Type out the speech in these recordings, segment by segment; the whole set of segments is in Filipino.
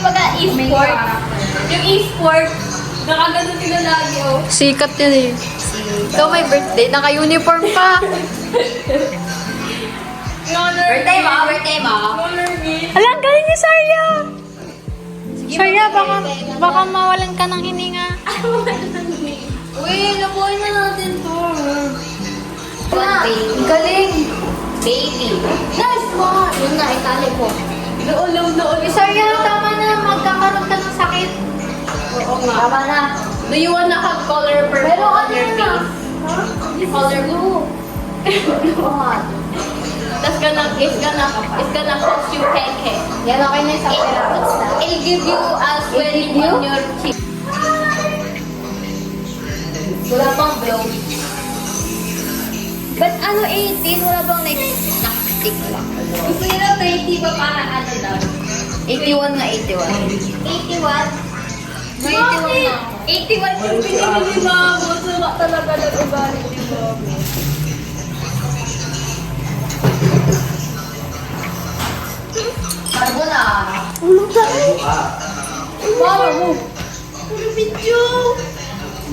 pagka e-sport. Yung e-sport, nakagano sila lagi, oh. Sikat yun eh. Ikaw may birthday, naka-uniform pa. Birthday mo. Ala, ang galing ni Sarya. Sarya, baka mawalan ka ng hininga. Uy, nabuhay na natin to. Ang galing. Baby. Nice one. Yun nga, itali ko. Nool. Sarya, tama na. Magkakaroon ka ng sakit. Oo nga. Tama na. Do you wanna have color purple Pero on ano your na? face? Color blue. That's gonna cause you keke. Yan, okay na yung sakit. It'll give you a swelling on your cheek. Wala pang blow. But ano 18? Wala bang like stick lang? Gusto nila 20 ba para ano daw? 81 nga 81. 81? May 81 na. 81 yung pinili ni Mamo. Sama talaga ng ugali ni Mamo. Carbonara. Ulong tayo. Mamo. Puro video.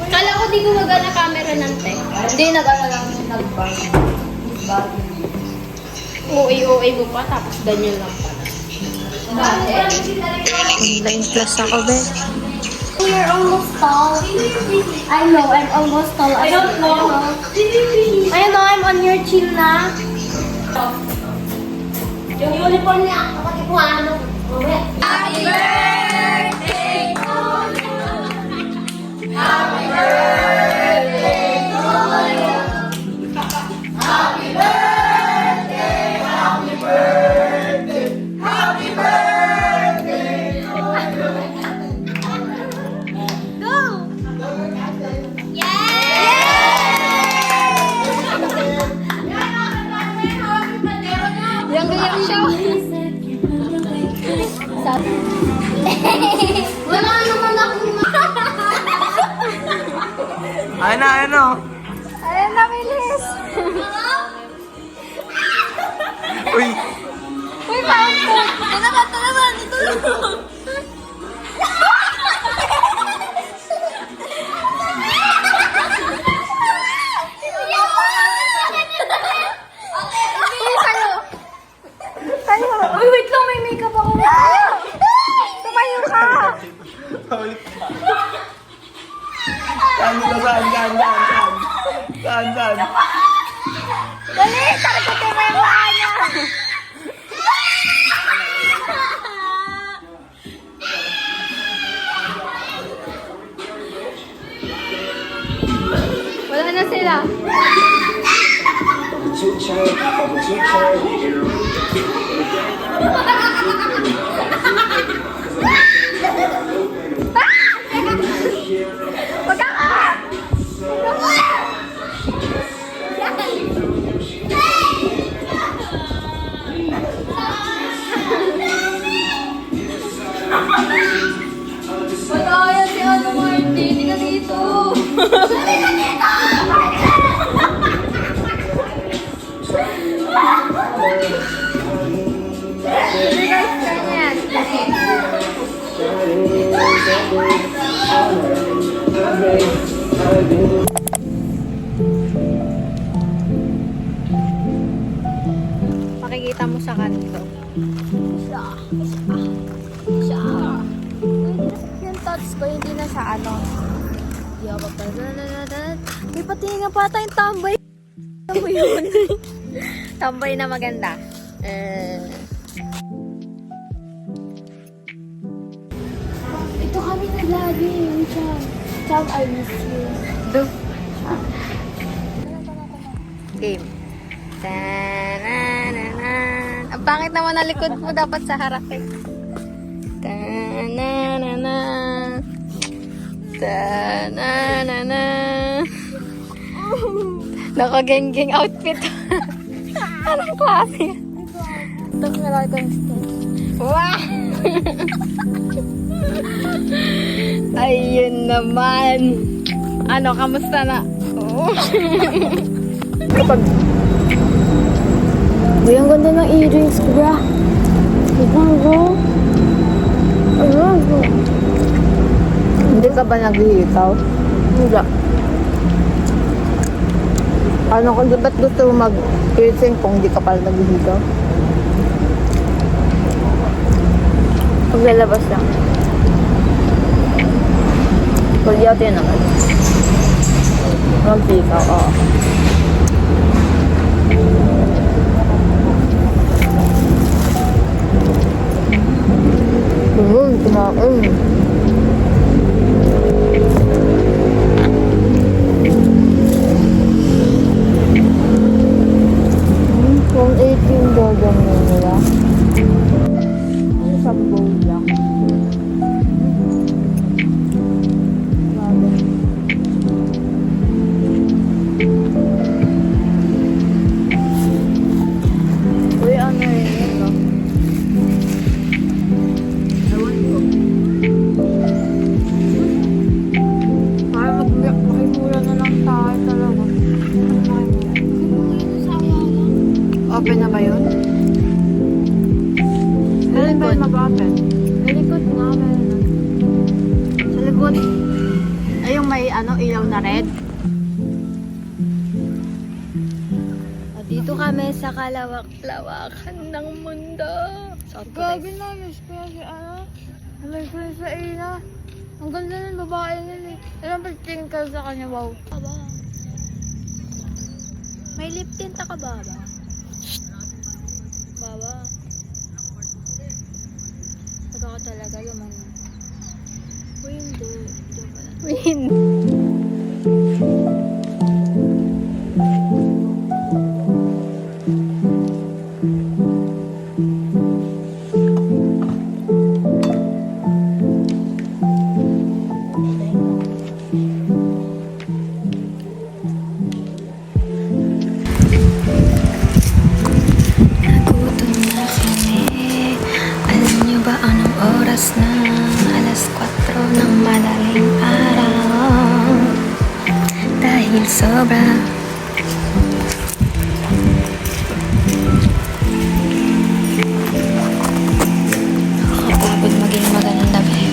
Kala ko di gumagana camera ng tech. Hindi, nag-ano lang yung nag-bar. OA mo pa, tapos ganyan lang pala. Online class ako, be. You're almost tall. I know, I'm almost tall. I don't know. I know, I'm on your chin na. Yung uniform niya, kapatid mo ano. Happy birthday to you. Happy birthday to you. Happy birthday, happy birthday, happy birthday to you. Go! Yang siya. Wala naman akong Ano? Ayan na, bilis. Uy! Uy, found ko. Ito naman. Ito naman. Uy, kayo. Uy, wait lang, may makeup ako. Tumayo ka. Saan? Dali, tarikutin mo yung mukha niya. Wala na sila. Pataya si ano Martin, hindi ka dito. Hindi guys, ganyan. Makikita mo sa kanto. Yung thoughts ko, hindi na sa ano. May pati nga pa tayong tambay. Ano mo yun? Tambay na maganda. Ito kami naglagi, yung Cham. Cham, I miss you. Do. Game. Tanananan. Ang pangit naman na likod mo, dapat sa harap eh. Tanananan. Tanananan. Naka-geng-geng outfit. Anong klase? Ito nalagay ang stage. Wow! Ayun naman. Ano, kamusta na? Oh. Kapag... Uy, ang ganda ng earrings ko, bra. Wait lang, bro. Ano? ka ba naghihikaw? Hindi. Ano kung ba't gusto mo mag-piercing kung hindi ka pala naghihikaw? Paglalabas lang. Pag yata yun naman. Mag-hikaw, oo. Kumain. Kung 18 dogan na nila. Isang bowl lang. Grabe. Uy, ano rin yun, no? Ewan ko. Para makimura na lang tayo talaga. Open na ba yun? Kailan ba yun mag-open? Sa likod nga, meron na. Sa likod. Ay, yung may ilaw na red. At dito kami sa kalawak-lawakan ng mundo. Gagawin na, miss ko si Alay ko sa Ina. Ang ganda ng babae nun eh. Ilang pagtingin ka sa kanya, wow. Aba. May lip tint ka ba? Baba. Pag ako talaga laman. Uy, hindi. Uy, hindi. Nagutom na kami. Alam niyo ba anong oras na? Alas 4 ng madaling araw. Dahil sobra nakakapagod maging magandang gabi.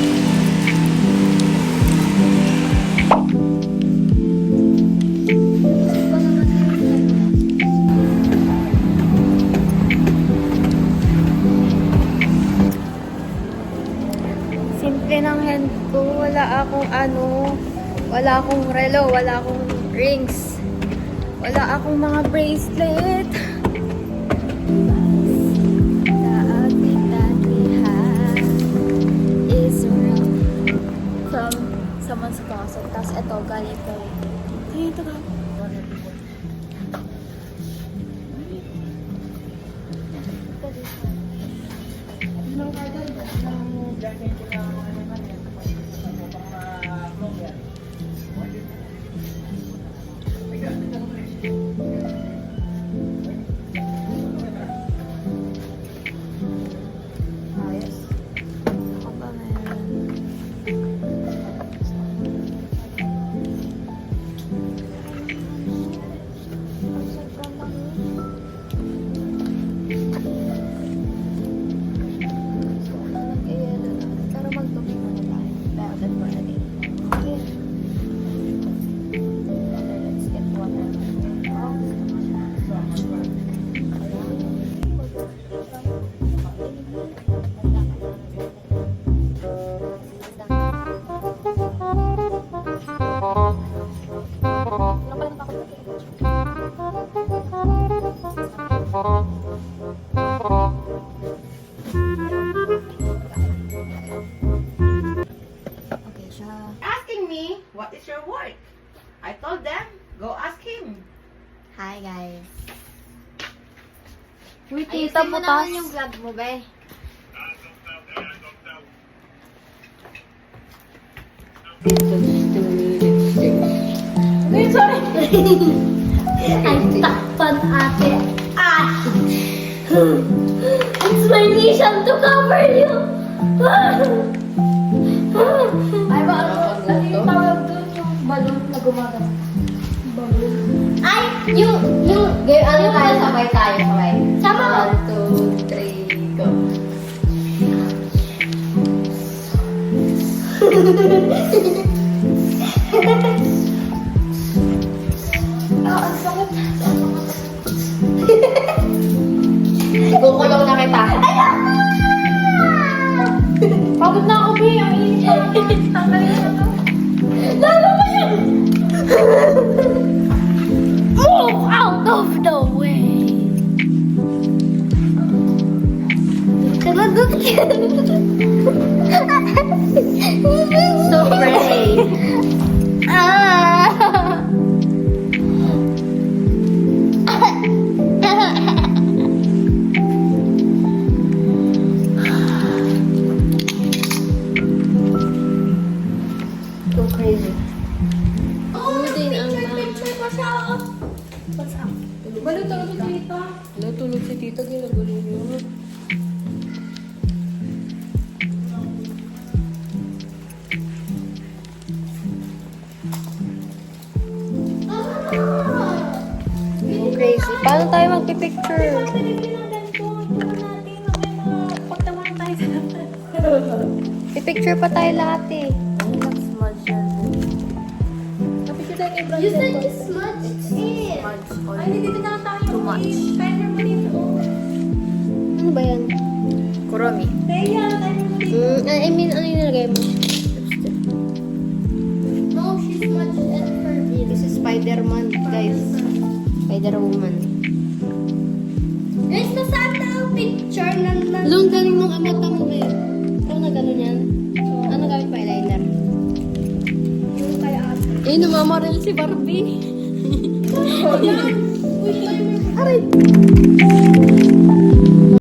Simple ng hand ko. Wala akong relo, wala akong rings. Wala akong mga bracelet. Dati-datihan is real. From someone's closet. Tapos ito, galing ko. Ito ka. Ayos. Ako ba meron? Pero magtupin na tayo. Better for a day. Okay. Let's get water. Okay siya. Asking me what is your work. I told them, go ask him. Hi, guys. Uy, Ayusin mo naman yung vlog mo, be. Ay, sorry. Ay, takpan ate. Ah! It's my mission to cover you. Ay, ba, ano yung tawag doon? Yung balloon na gumagana. Ay, yung, ano tayo, sabay. Sama. 1, 2, 3, go. Kukulong na kita. Pagod na ako, Bi. Ang init. Tanggalin na to. Lalo mo yun! Move out of the way! So brave. So crazy. Natulog si tita, ginagulo niyo. So crazy. Paano tayo magpipicture? Pipicture pa tayo lahat eh. You said you smudged it. Ay, hindi dito na tayo. Too much. Ano ba yan? Kuromi. I mean, ano yung nilagay mo? No, she smudged it for real. This is Spider-Man, guys. Spider-Woman. Guys, nasaan na ang picture ng Long galing mong amata mo eh. Ikaw na gano'n yan? Ano gamit pa eyeliner? yung kay ate? Eh, namamaril si Barbie. Aray!